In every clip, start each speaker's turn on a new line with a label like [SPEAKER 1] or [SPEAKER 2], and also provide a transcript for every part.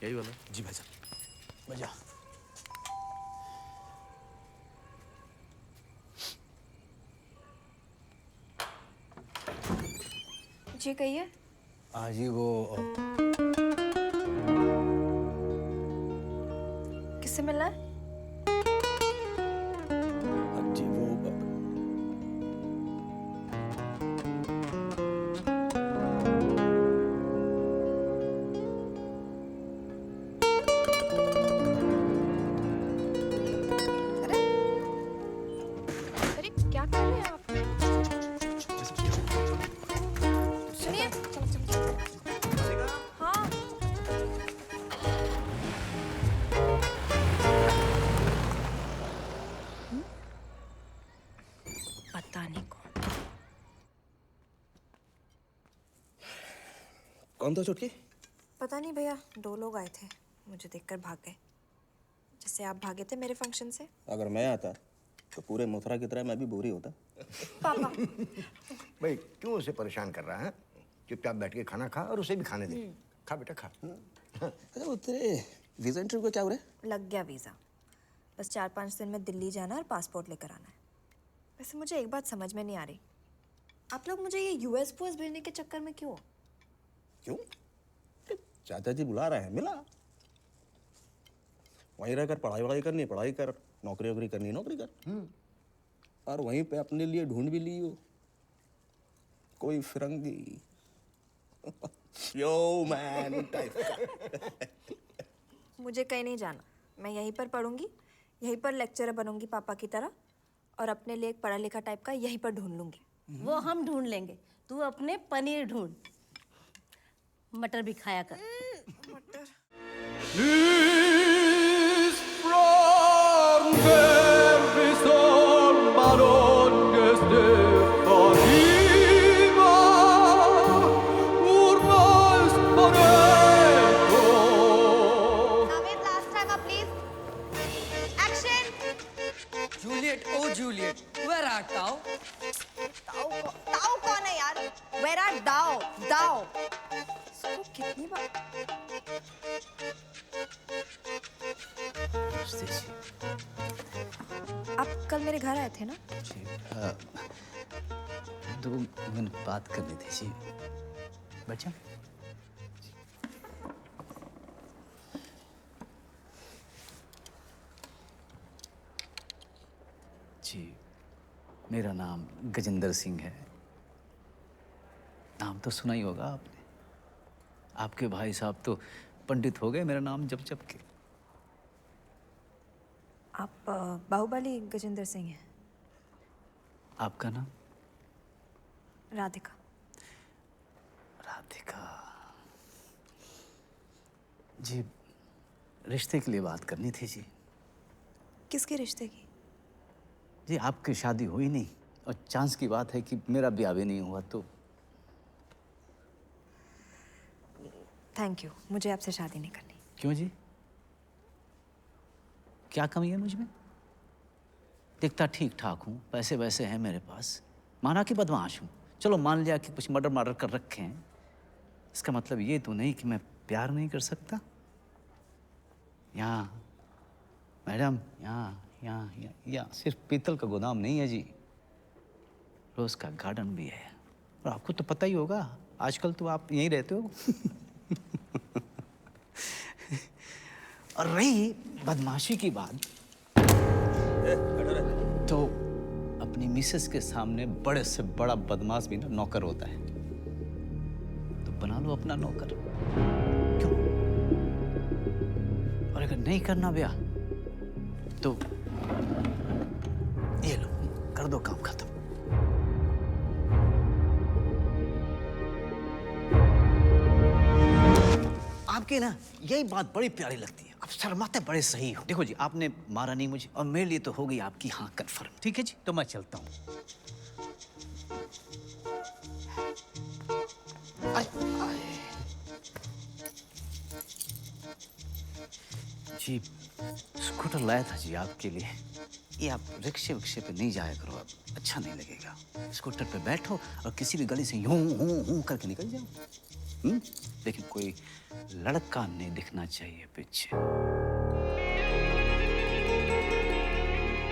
[SPEAKER 1] यही वाला।
[SPEAKER 2] जी भाईजान भैया।
[SPEAKER 3] जी कहिए।
[SPEAKER 2] जी वो
[SPEAKER 3] किससे मिलना है?
[SPEAKER 2] जी वो
[SPEAKER 3] अरे अरे क्या कर रहे हैं आप? सुनिए। हाँ पता नहीं
[SPEAKER 2] कौन था चुटकी?
[SPEAKER 3] पता नहीं भैया, 2 लोग आए थे, मुझे देखकर भाग गए, जैसे आप भागे थे मेरे फंक्शन से।
[SPEAKER 2] अगर मैं आता तो पूरे मथुरा की तरह मैं भी बोरी होता।
[SPEAKER 3] पापा
[SPEAKER 4] भाई क्यों उसे परेशान कर रहा है? चुपचाप बैठ के खाना खा और उसे भी खाने दे। खा बेटा खा।
[SPEAKER 2] अच्छा वो तेरे वीजा इंटरव्यू का क्या हो रहा है?
[SPEAKER 3] लग गया वीज़ा, बस 4-5 दिन में दिल्ली जाना और पासपोर्ट लेकर आना है। वैसे मुझे एक बात समझ में नहीं आ रही, आप लोग मुझे ये यूएस भेजने के चक्कर में क्यों?
[SPEAKER 2] क्यों? चाचा जी बुला रहे हैं, मिला। वहीं रहकर पढ़ाई वढ़ाई करनी है, पढ़ाई कर, नौकरी वोकरी करनी है, नौकरी कर। और वहीं पे अपने लिए ढूंढ भी लियो कोई फिरंगी। यो मैन टाइप का।
[SPEAKER 3] मुझे कहीं नहीं जाना, मैं यहीं पर पढ़ूंगी, यहीं पर लेक्चरर बनूंगी पापा की तरह, और अपने लिए एक पढ़ा लिखा टाइप का यहीं पर ढूंढ लूंगी।
[SPEAKER 5] वो हम ढूंढ लेंगे, तू अपने पनीर ढूंढ। मटर भी खाया कर।
[SPEAKER 3] मटर
[SPEAKER 6] Juliet, oh Juliet, where art thou?
[SPEAKER 3] ताऊ कौन है यार? Where are thou? Thou. इसको कितनी बार? आप कल मेरे घर आए थे ना?
[SPEAKER 7] जी हाँ, 2 मिनट बात करनी थी जी। बच्चा जी, मेरा नाम गजेंद्र सिंह है। नाम तो सुना ही होगा आपने। आपके भाई साहब तो पंडित हो गए मेरा नाम जप जप के।
[SPEAKER 3] आप बाहुबली गजेंद्र सिंह हैं।
[SPEAKER 7] आपका नाम?
[SPEAKER 3] राधिका।
[SPEAKER 7] राधिका जी, रिश्ते के लिए बात करनी थी जी।
[SPEAKER 3] किसके रिश्ते की?
[SPEAKER 7] जी आपकी शादी हुई नहीं और चांस की बात है कि मेरा ब्याह भी नहीं हुआ तो।
[SPEAKER 3] थैंक यू, मुझे आपसे शादी नहीं करनी।
[SPEAKER 7] क्यों जी? क्या कमी है मुझ में? दिखता ठीक ठाक हूँ, पैसे वैसे हैं मेरे पास, माना कि बदमाश हूँ, चलो मान लिया कि कुछ मर्डर कर रखे हैं, इसका मतलब ये तो नहीं कि मैं प्यार नहीं कर सकता। यहाँ मैडम, यहाँ सिर्फ पीतल का गोदाम नहीं है जी, रोज का गार्डन भी है। और आपको तो पता ही होगा, आजकल तो आप यहीं रहते हो। और रही बदमाशी की बात, तो अपनी मिसेस के सामने बड़े से बड़ा बदमाश भी ना नौकर होता है, तो बना लो अपना नौकर। क्यों? और अगर नहीं करना ब्याह तो ये लो, कर दो काम खत्म। आपकी ना यही बात बड़ी प्यारी लगती है, आप शर्माते बड़े सही हो। देखो जी, आपने मारा नहीं मुझे और मेरे लिए तो हो गई आपकी हाँ कन्फर्म। ठीक है जी, तो मैं चलता हूँ। जी स्कूटर लाया था जी आपके लिए। ये आप रिक्शे विक्शे पे नहीं जाया करो, अब अच्छा नहीं लगेगा। स्कूटर पे बैठो और किसी भी गली से यूं हूं करके निकल जाओ। लेकिन कोई लड़का नहीं दिखना चाहिए पीछे।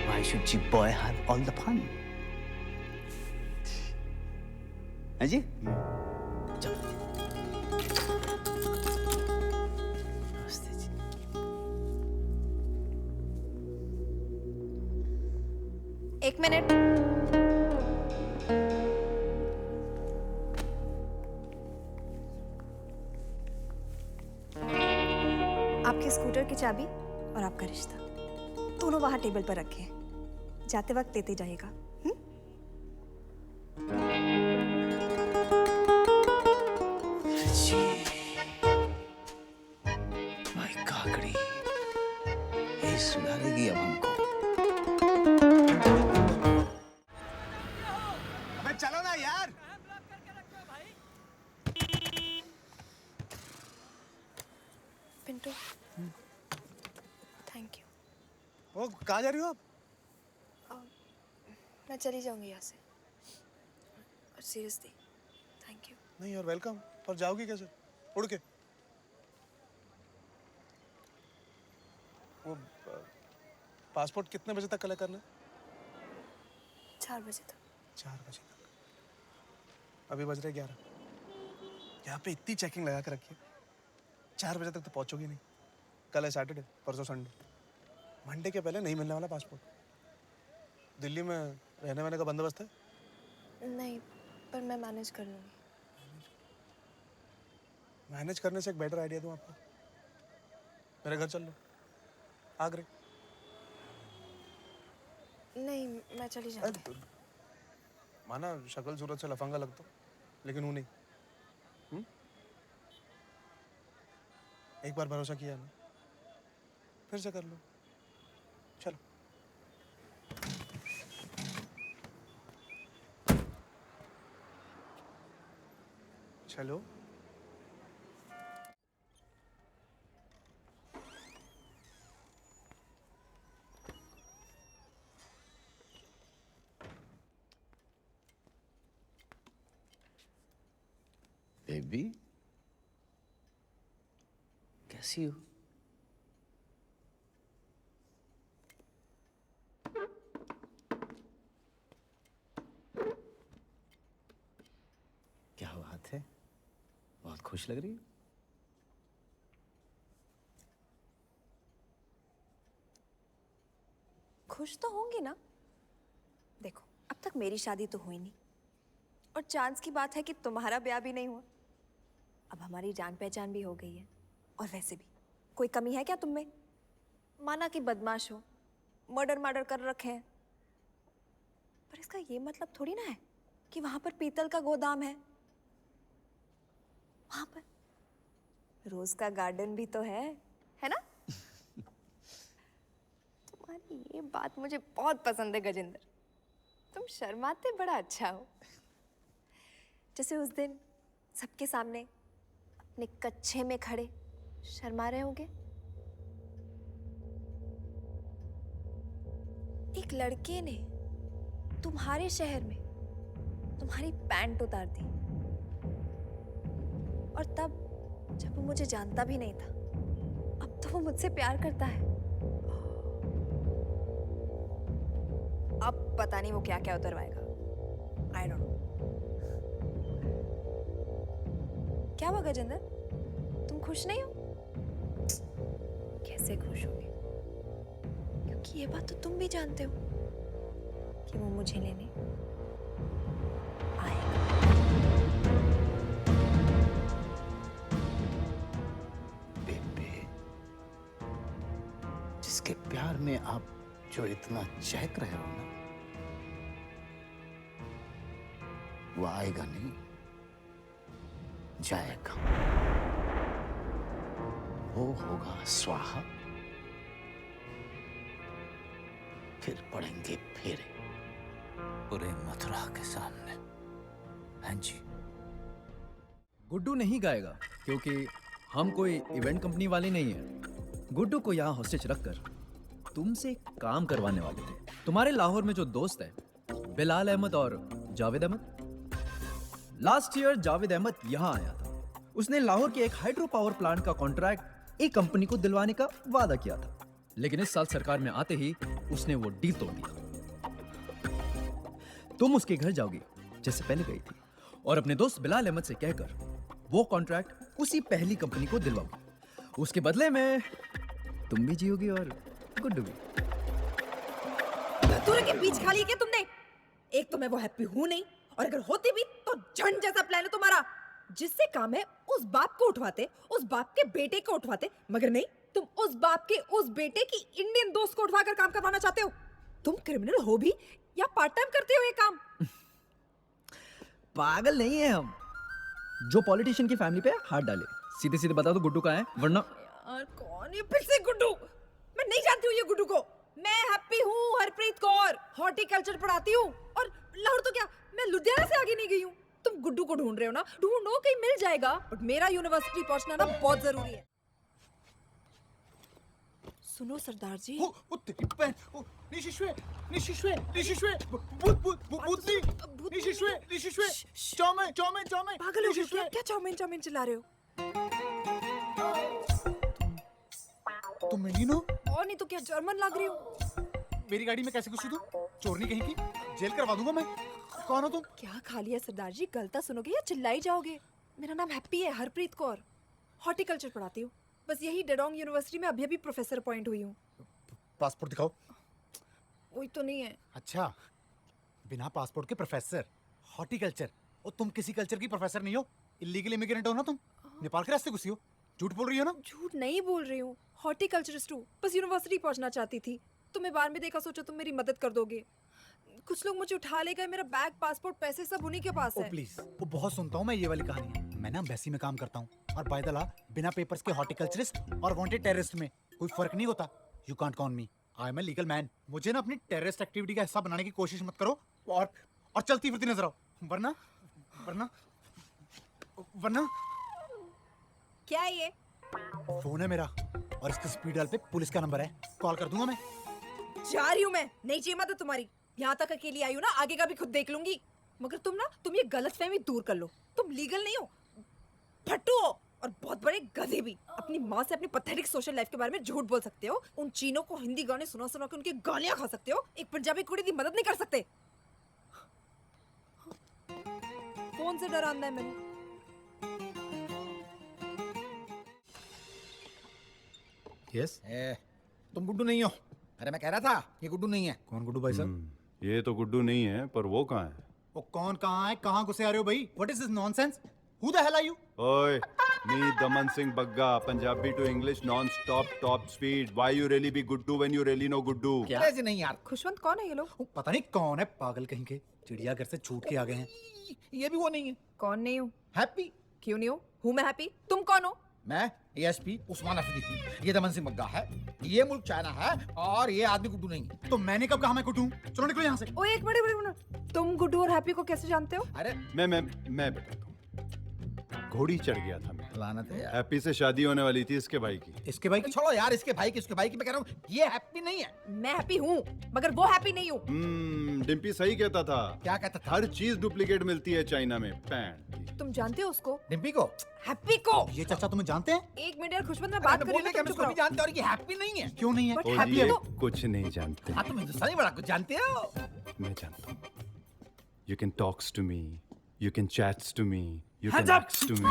[SPEAKER 7] Why should you boy have all the fun? हाँ जी? चलो। नमस्ते जी।
[SPEAKER 3] एक मिनट। आपके स्कूटर की चाबी और आपका रिश्ता दोनों वहां टेबल पर रखे हैं। जाते वक्त देते जाइएगा।
[SPEAKER 7] जी। भाई काकड़ी, ये सुधारेगी अब हमको।
[SPEAKER 4] अबे चलो ना यार।
[SPEAKER 3] Pintu, thank you.
[SPEAKER 1] वो कहाँ जा रही हो आप?
[SPEAKER 3] मैं चली जाऊंगी यहाँ से। और सीरियसली थैंक यू।
[SPEAKER 1] नहीं और वेलकम। पर जाओगी कैसे? उड़ के? वो पासपोर्ट कितने बजे तक कलेक्ट करना है?
[SPEAKER 3] 4 बजे तक।
[SPEAKER 1] 4 बजे तक। अभी बज रहे 11। यहाँ पे इतनी चेकिंग लगा के रखी है, 4 बजे तक तो पहुँचोगी नहीं। कल है सैटरडे, परसों संडे, मंडे के पहले नहीं मिलने वाला पासपोर्ट। दिल्ली में रहने वहने का बंदोबस्त है?
[SPEAKER 3] नहीं, पर मैं मैनेज कर लूँगी।
[SPEAKER 1] मैनेज करने से एक बेटर आइडिया दूँ आपको। मेरे घर चल लो, आगरे।
[SPEAKER 3] नहीं, मैं चली जाऊंगी।
[SPEAKER 1] माना शक्ल सूरत से लफंगा लगता हूं, लेकिन हूं नहीं। एक बार भरोसा किया ना, फिर से कर लो। चलो। चलो।
[SPEAKER 7] बेबी, कैसी हो? क्या बात है? बहुत खुश लग रही हो।
[SPEAKER 3] खुश तो होंगी ना। देखो, अब तक मेरी शादी तो हुई नहीं, और चांस की बात है कि तुम्हारा ब्याह भी नहीं हुआ। अब हमारी जान पहचान भी हो गई है। और वैसे भी कोई कमी है क्या तुम में? माना कि बदमाश हो, मर्डर कर रखे हैं, पर इसका ये मतलब थोड़ी ना है कि वहां पर पीतल का गोदाम है। वहां पर रोज का गार्डन भी तो है ना? तुम्हारी ये बात मुझे बहुत पसंद है गजेंद्र। तुम शर्माते बड़ा अच्छा हो। जैसे उस दिन सबके सामने अपने कच्छे में खड़े शर्मा रहे होंगे। एक लड़के ने तुम्हारे शहर में तुम्हारी पैंट उतार दी, और तब जब वो मुझे जानता भी नहीं था, अब तो वो मुझसे प्यार करता है। अब पता नहीं वो क्या क्या उतरवाएगा। I don't know. क्या हुआ गजेंद्र, तुम खुश नहीं हो? कैसे खुश होगे? क्योंकि ये बात तो तुम भी जानते हो कि वो मुझे लेने आएगा।
[SPEAKER 7] बेबे, जिसके प्यार में आप जो इतना चहक रहे हो ना, वो आएगा नहीं, जाएगा। वो होगा स्वाहा, फिर पड़ेंगे फेरे पूरे मथुरा के सामने। हाँ जी।
[SPEAKER 8] गुड्डू नहीं गाएगा क्योंकि हम कोई इवेंट कंपनी वाले नहीं हैं। गुड्डू को यहाँ हॉस्टेज रखकर तुमसे एक काम करवाने वाले थे। तुम्हारे लाहौर में जो दोस्त है बिलाल अहमद और जावेद अहमद, लास्ट ईयर जावेद अहमद यहाँ आया था। उसने लाहौर के एक हाइड्रो पावर प्लांट का कॉन्ट्रैक्ट एक कंपनी को दिलवाने का वादा किया था, लेकिन इस साल सरकार में आते ही उसने वो डील तोड़ दिया। तुम उसके घर जाओगी जैसे पहले गई थी और अपने दोस्त बिलाल अहमद से कहकर वो कॉन्ट्रैक्ट उसी पहली कंपनी को दिलवाओगी। उसके बदले में तुम भी जियोगी और गुड्डू भी।
[SPEAKER 9] दोनों के बीच खा लिया क्या तुमने? एक तो मैं वो हैप्पी हूं नहीं, और अगर होती भी तो झंड जैसा प्लान है तुम्हारा। जिससे काम है उस बाप को उठवाते, उस बाप के बेटे को उठवाते, मगर नहीं, तुम उस बाप के उस बेटे की इंडियन दोस्त को उठवाकर काम करवाना चाहते हो। तुम क्रिमिनल हो भी या पार्ट टाइम करते हो ये काम?
[SPEAKER 8] पागल नहीं है हम जो पॉलिटिशियन की फैमिली पे हाथ डाले। सीधे सीधे बता दो गुड्डू कहाँ है, वरना।
[SPEAKER 9] यार कौन ये फिर से गुड्डू? मैं नहीं जानती हूँ ये गुड्डू को। मैं हैप्पी हूँ हरप्रीत कौर, हॉर्टिकल्चर पढ़ाती हूँ। और लाहौर तो क्या, मैं लुधियाना से आगे नहीं गई हूँ। तुम गुड्डू को ढूंढ रहे हो ना, ढूंढो, कहीं मिल जाएगा। बट मेरा यूनिवर्सिटी पहुंचना ना बहुत जरूरी है। सुनो सरदार जी, पागल हो गए क्या? क्या चाउमीन चाउमीन चिल्ला रहे हो?
[SPEAKER 10] तुम मेंढीनो?
[SPEAKER 9] और नहीं तो क्या जर्मन लग रही हो?
[SPEAKER 10] मेरी गाड़ी में कैसे घुसी तुम? चोरनी कहीं की, जेल करवा दूंगा मैं। कौन हो तुम?
[SPEAKER 9] क्या खा लिया सरदार जी? गलता सुनोगे या चिल्लाई जाओगे? मेरा नाम हैप्पी है, हरप्रीत कौर, हॉर्टिकल्चर पढ़ाती हूँ। बस यही डेडोंग यूनिवर्सिटी में अभी अभी प्रोफेसर अपॉइंट हुई हूँ।
[SPEAKER 10] पासपोर्ट दिखाओ।
[SPEAKER 9] वही तो नहीं है।
[SPEAKER 10] अच्छा, बिना पासपोर्ट के प्रोफेसर, हॉर्टिकल्चर। और तुम किसी कल्चर की प्रोफेसर नहीं हो, इलीगल इमिग्रेंट हो ना तुम। नेपाल के रास्ते घुसी हो, झूठ बोल रही हो ना?
[SPEAKER 9] झूठ नहीं बोल रही हूँ, हॉर्टिकल्चरिस्ट हूँ। बस यूनिवर्सिटी पहुंचना चाहती थी। तुम्हें बार में देखा, सोचा तुम मेरी मदद कर दोगे। कुछ लोग मुझे उठा ले गए, मेरा बैग, पासपोर्ट, पैसे सब उन्हीं के पास है।
[SPEAKER 10] प्लीज, वो बहुत सुनता हूँ मैं ये वाली कहानी। मैं ना एम्बेसी में काम करता हूँ, और बाय द लॉ बिना पेपर्स के हॉर्टिकल्चरिस्ट और वांटेड टेररिस्ट में कोई फर्क नहीं होता। You can't con me, I am a legal man. मुझे ना अपनी टेररिस्ट एक्टिविटी का हिस्सा बनाने की कोशिश मत करो, और चलती फिरती नजर आओ, वरना वरना वरना।
[SPEAKER 9] क्या है ये?
[SPEAKER 10] फोन है मेरा, और इसके स्पीड डायल पे पुलिस का नंबर है, कॉल कर दूंगा मैं।
[SPEAKER 9] जा रही हूँ मैं, नहीं चाहिए मदद तुम्हारी। यहाँ तक अकेली आई हूँ ना, आगे का भी खुद देख लूंगी। मगर तुम ये गलतफहमी दूर कर लो। तुम लीगल नहीं हो, फट्टू हो, और बहुत बड़े गधे भी। अपनी माँ से अपनी पैथेटिक सोशल लाइफ के बारे में झूठ बोल सकते हो। उन चीनों को हिंदी गाने सुना सुना के उनकी गालियां खा सकते हो। एक पंजाबी कुड़ी की मदद नहीं कर सकते। फोन से डराना है मैंने।
[SPEAKER 10] यस,
[SPEAKER 4] तुम गुड्डू नहीं हो। अरे मैं कह रहा था ये गुड्डू नहीं है।
[SPEAKER 10] कौन गुड्डू भाई साहब?
[SPEAKER 11] ये तो गुड्डू नहीं है, पर वो कहाँ है?
[SPEAKER 10] वो कौन कहाँ है? कहाँ घुसे आ रहे हो भाई? What is this nonsense? Who the hell are you?
[SPEAKER 11] ओए, me Daman Singh Bagga, Punjabi to English non-stop top speed. Why you really be Guddu when you really know Guddu?
[SPEAKER 4] ऐसे नहीं यार,
[SPEAKER 9] खुशवंत कौन है ये लोग?
[SPEAKER 10] पता नहीं कौन है, पागल कहीं के। चिड़ियाघर से छूट के आ गए हैं।
[SPEAKER 4] ये भी वो नहीं है।
[SPEAKER 9] कौन नहीं हूँ?
[SPEAKER 4] हैप्पी।
[SPEAKER 9] क्यों नहीं हूँ मैं हैप्पी? तुम कौन हो?
[SPEAKER 4] मैं एएसपी उस्मान अफरीदी। ये दमन सिंह बग्गा है, ये मुल्क चाइना है, और ये आदमी गुड्डू नहीं है।
[SPEAKER 10] तो मैंने कब कहा मैं गुड्डू? चलो निकलो यहाँ से।
[SPEAKER 9] ओए एक मिनट, तुम गुड्डू और हैप्पी को कैसे जानते हो?
[SPEAKER 4] अरे
[SPEAKER 11] मैं बताता हूँ। घोड़ी चढ़ गया था मैं।
[SPEAKER 4] लानत है यार।
[SPEAKER 11] हैप्पी से शादी होने वाली थी इसके भाई की।
[SPEAKER 10] इसके भाई की?
[SPEAKER 4] छोड़ो यार, इसके भाई की मैं कह रहा हूँ, ये हैप्पी नहीं है।
[SPEAKER 9] मैं हैप्पी हूँ, मगर वो हैप्पी नहीं हूँ।
[SPEAKER 11] डिम्पी सही कहता था।
[SPEAKER 4] क्या कहता था?
[SPEAKER 11] हर चीज डुप्लीकेट मिलती है चाइना में। पैन।
[SPEAKER 9] तुम जानते हो उसको?
[SPEAKER 4] डिम्पी को?
[SPEAKER 9] हैप्पी को?
[SPEAKER 10] ये चाचा तुम्हें जानते हैं?
[SPEAKER 9] एक मिनट यार खुशवंत, मैं बात कर रही हूँ, तुम चुप रहो।
[SPEAKER 4] जानते और ये हैप्पी नहीं है।
[SPEAKER 10] क्यों नहीं है?
[SPEAKER 9] But
[SPEAKER 11] ओ
[SPEAKER 9] happy
[SPEAKER 11] जी, ये
[SPEAKER 9] तो-
[SPEAKER 11] कुछ नहीं जानते।
[SPEAKER 4] हाँ, तुम हिंदुस्तानी बड़ा कुछ जानते हो।
[SPEAKER 11] मैं जानता हूँ। You can talks to me. You can chats to me. You can
[SPEAKER 4] Hands up!
[SPEAKER 11] acts to me.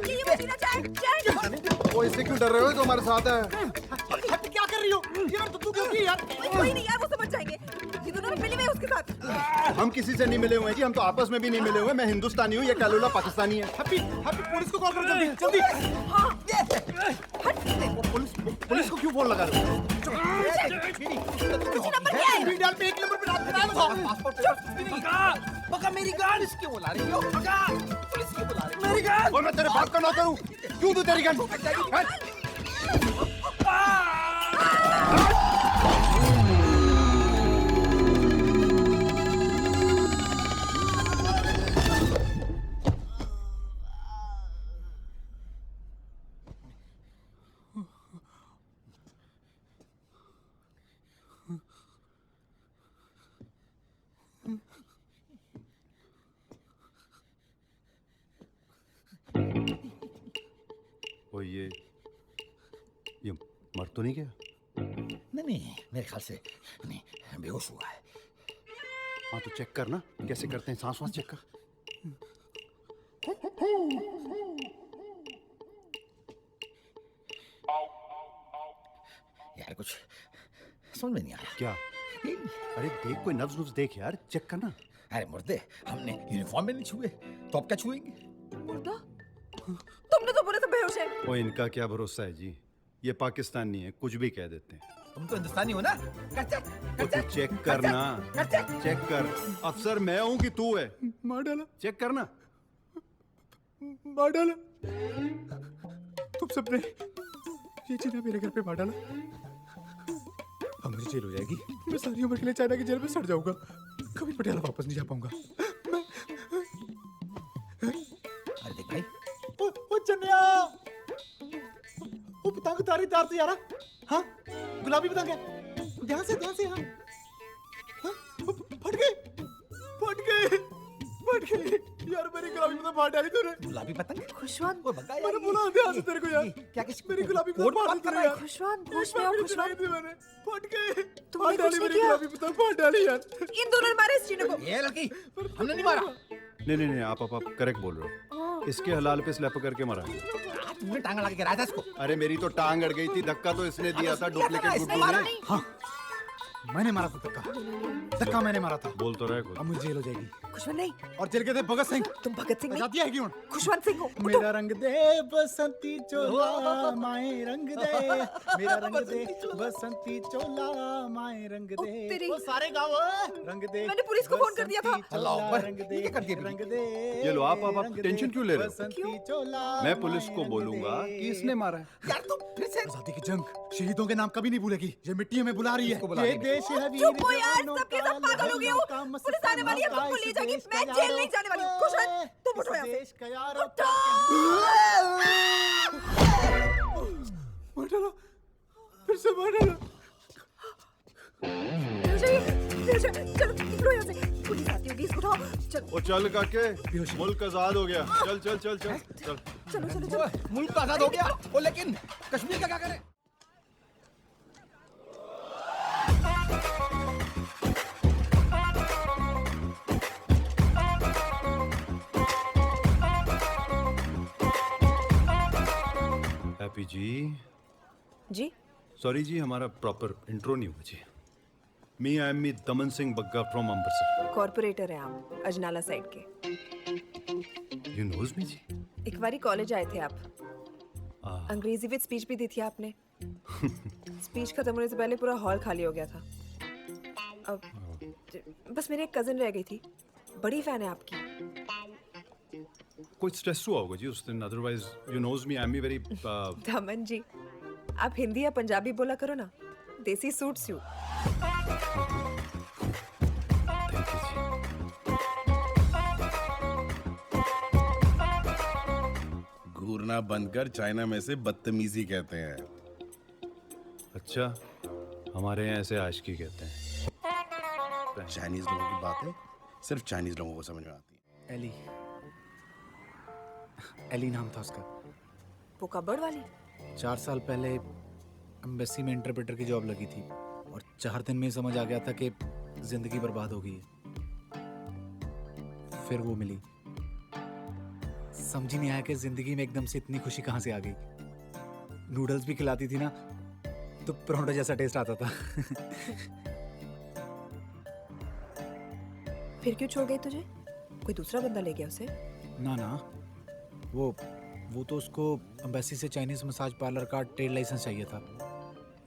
[SPEAKER 9] ये मशीना चैट।
[SPEAKER 11] वो इससे क्यों डर रहे हो? तो हमारे साथ है।
[SPEAKER 10] हैप्पी क्या कर रही हो? ये मैंने तो क्यों की यार?
[SPEAKER 9] कोई नहीं यार, वो समझ जाएंगे। ये दोनों ना मिले हुए हैं उसके साथ।
[SPEAKER 11] हम किसी से नहीं मिले हुए हैं जी, हम तो आपस में भी नहीं मिले हुए। मैं हिंदुस्तानी हूँ, ये कैलोला पाकिस्तानी है।
[SPEAKER 10] हैप्पी पुलिस को कॉल करो जल्दी जल्दी।
[SPEAKER 9] हाँ,
[SPEAKER 11] पुलिस को क्यों फोन लगा रहे हो?
[SPEAKER 9] नंबर क्या है?
[SPEAKER 10] स्पीड डायल पे एक नंबर पे रात कराया था।
[SPEAKER 4] पासपोर्ट पका मेरी गान इसकी बुला रही हो। पका पुलिस की बुला रही हो। मेरी गान।
[SPEAKER 11] और मैं तेरे बाप का नौकर हूँ, क्यों दूं तेरी गन? ये मर तो नहीं गया?
[SPEAKER 10] नहीं मेरे ख्याल से नहीं, बेहोश हुआ है।
[SPEAKER 11] हाँ तो चेक कर ना, कैसे करते हैं, सांस चेक कर।
[SPEAKER 10] यार कुछ समझ में नहीं आ रहा।
[SPEAKER 11] क्या? अरे देख, कोई नब्ज नुब्ज देख यार, चेक करना।
[SPEAKER 10] अरे मुर्दे, हमने यूनिफॉर्म में नहीं छुए तो अब क्या छुएंगे?
[SPEAKER 9] मुर्दा? तुमने तो बोला था बेहोश है।
[SPEAKER 11] ओ इनका क्या भरोसा है जी, ये पाकिस्तान नहीं है, कुछ भी कह देते हैं।
[SPEAKER 10] तुम तो हिंदुस्तानी हो ना? कर चेक,
[SPEAKER 11] तो तू चेक करना, चेक कर। अफसर मैं हूं कि तू है?
[SPEAKER 1] मार डाला,
[SPEAKER 11] चेक करना।
[SPEAKER 1] मार डाला। तुम सबने ये चीना मेरे घर पे मार डाला। अब मुझे जेल हो जाएगी। मैं सारी उम्र के लिए चाइना की जेल में सड़ जाऊंगा। कभी पटियाला वापस नहीं जा पाऊंगा।
[SPEAKER 10] अरे देख भाई,
[SPEAKER 1] ओ चन्या, वो पतंग तारी तार से यारा। हाँ, गुलाबी पतंग है। ध्यान से हाँ। फट गई यार, मेरी गुलाबी पतंग फाड़ डाली तूने।
[SPEAKER 10] गुलाबी पतंग?
[SPEAKER 3] खुशवंत,
[SPEAKER 10] वो भगा यार।
[SPEAKER 1] मैंने बोला ध्यान से तेरे को यार।
[SPEAKER 10] क्या किसी
[SPEAKER 1] मेरी गुलाबी पतंग फाड़ दी यार।
[SPEAKER 3] खुशवंत, होश में आओ खुशवंत।
[SPEAKER 1] मैंने फट गई।
[SPEAKER 3] तुमने
[SPEAKER 1] फाड़ डाली
[SPEAKER 3] कुछ नहीं
[SPEAKER 1] मेरी
[SPEAKER 3] किया?
[SPEAKER 1] गुलाबी पतंग, फाड़ डाली यार।
[SPEAKER 9] इन दोनों ने मारे इस चीने को।
[SPEAKER 10] ये लड़की, हमने नहीं मारा।
[SPEAKER 11] नहीं आप करेक्ट बोल रहे हो। इसके हलाल पे स्लैप करके मरा।
[SPEAKER 10] तुमने टांगा लगा के गिराया था इसको।
[SPEAKER 11] अरे मेरी तो टांग अड़ गई थी, धक्का तो इसने दिया था, डुप्लीकेट गुड्डू ने।
[SPEAKER 10] हाँ, मैंने मारा था धक्का मैंने मारा था।
[SPEAKER 11] बोल तो रहे कुछ।
[SPEAKER 10] अब मुझे जेल हो जाएगी।
[SPEAKER 9] खुशवंत नहीं,
[SPEAKER 10] और जेल के थे भगत सिंह।
[SPEAKER 9] तुम भगत सिंह नहीं,
[SPEAKER 10] जाती है क्यों?
[SPEAKER 9] खुशवंत सिंह हो।
[SPEAKER 1] मेरा रंग दे बसंती चोला माए रंग दे, मेरा रंग दे बसंती चोला माए रंग दे।
[SPEAKER 9] तेरी-
[SPEAKER 1] वो सारे गाँव रंग दे।
[SPEAKER 9] मैंने पुलिस को फोन कर दिया था।
[SPEAKER 10] अल्लाह अकबर,
[SPEAKER 1] रंग
[SPEAKER 10] ये
[SPEAKER 1] दे
[SPEAKER 10] क्या कर दिया?
[SPEAKER 1] रंग दे।
[SPEAKER 11] ये लो आप टेंशन क्यों ले रहे हो?
[SPEAKER 1] बसंती चोला
[SPEAKER 11] मैं पुलिस को
[SPEAKER 1] माए
[SPEAKER 11] बोलूंगा
[SPEAKER 1] रंग दे।
[SPEAKER 11] कि इसने मारा है।
[SPEAKER 10] यार तुम फिर से
[SPEAKER 1] आजादी की जंग शहीदों के नाम कभी नहीं भूलेगी। ये मिट्टी हमें बुला रही है।
[SPEAKER 10] इसको बुला
[SPEAKER 1] ये
[SPEAKER 10] रही है।
[SPEAKER 1] देश है वीर
[SPEAKER 9] चुप हो यार,
[SPEAKER 1] जवानों
[SPEAKER 9] सबके
[SPEAKER 1] का,
[SPEAKER 9] सब पागल हो गए हो।
[SPEAKER 1] लहरों का
[SPEAKER 9] पुलिस आने वाली है,
[SPEAKER 1] मस्ताना
[SPEAKER 9] तुमको ले
[SPEAKER 1] इस
[SPEAKER 9] जाएगी।
[SPEAKER 1] देश
[SPEAKER 9] मैं
[SPEAKER 1] का
[SPEAKER 9] जेल नहीं
[SPEAKER 1] यारो।
[SPEAKER 9] जाने वाली हूँ। खुशवंत, तुम उठो यहाँ से।
[SPEAKER 1] देश का यारो।
[SPEAKER 9] उठो।
[SPEAKER 1] मार डाला, फिर से मार डाला।
[SPEAKER 9] चलो निकलो यहाँ से, पुलिस आती होगी, इसको उठाओ। चलो
[SPEAKER 11] ओ चल काके, मुल्क आजाद हो गया। चल।
[SPEAKER 9] चलो।
[SPEAKER 10] मुल्क आजाद हो गया। ओ लेकिन कश्मीर का क्या करें?
[SPEAKER 11] हैप्पी
[SPEAKER 9] जी,
[SPEAKER 11] सॉरी जी, हमारा प्रॉपर इंट्रो नहीं हुआ जी। मी I am me Daman Singh Bagga from Amritsar.
[SPEAKER 9] Corporator है आप अजनाला साइड के।
[SPEAKER 11] यू नोज मी जी?
[SPEAKER 9] एक बारी कॉलेज आए थे आप,
[SPEAKER 11] Ah.
[SPEAKER 9] अंग्रेजी विद स्पीच भी दी थी आपने। स्पीच खत्म होने से पहले पूरा हॉल खाली हो गया था। अब बस मेरी एक कजिन रह गई थी, बड़ी फैन है आपकी।
[SPEAKER 11] कोई स्ट्रेस हुआ होगा जी उस दिन, otherwise you knows me, I am me very
[SPEAKER 9] Daman ji, आप हिंदी या पंजाबी बोला करो ना, देसी सूट्स यू।
[SPEAKER 11] थैंक यू जी।
[SPEAKER 12] घूरना बंद कर, चाइना में से बदतमीजी कहते हैं।
[SPEAKER 11] अच्छा, हमारे यहाँ ऐसे आशिकी कहते हैं।
[SPEAKER 12] चाइनीज लोगों की बातें सिर्फ चाइनीज लोगों को समझ में आती है।
[SPEAKER 10] एली नाम था उसका।
[SPEAKER 9] वो कबड़ वाली?
[SPEAKER 10] 4 साल पहले एम्बेसी में इंटरप्रेटर की जॉब लगी थी और 4 दिन में समझ आ गया था कि जिंदगी बर्बाद हो गई है। फिर वो मिली, समझ ही नहीं आया कि जिंदगी में एकदम से इतनी खुशी कहाँ से आ गई। नूडल्स भी खिलाती थी ना तो परोठा जैसा टेस्ट आता था।
[SPEAKER 9] फिर क्यों छोड़ गई तुझे? कोई दूसरा बंदा ले गया उसे?
[SPEAKER 10] ना वो तो उसको एम्बेसी से चाइनीज मसाज पार्लर का ट्रेड लाइसेंस चाहिए था।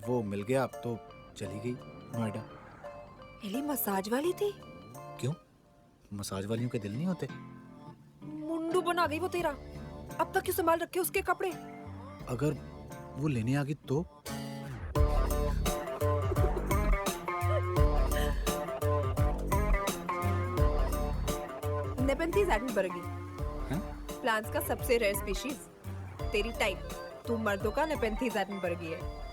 [SPEAKER 10] वो मिल गया तो चली गई नोएडा।
[SPEAKER 9] एली मसाज वाली थी?
[SPEAKER 10] क्यों, मसाज वालियों के दिल नहीं होते?
[SPEAKER 9] मुंडू बना गई वो तेरा। अब तक क्यों संभाल रखे उसके कपड़े?
[SPEAKER 10] अगर वो लेने आ गई तो?
[SPEAKER 9] नेपेंथीज एडनबर्गी,
[SPEAKER 10] हैं?
[SPEAKER 9] प्लांट्स का सबसे रेयर स्पीशीज। तेरी टाइप, तू मर्दों का नेपेंथीज एडनबर्गी है।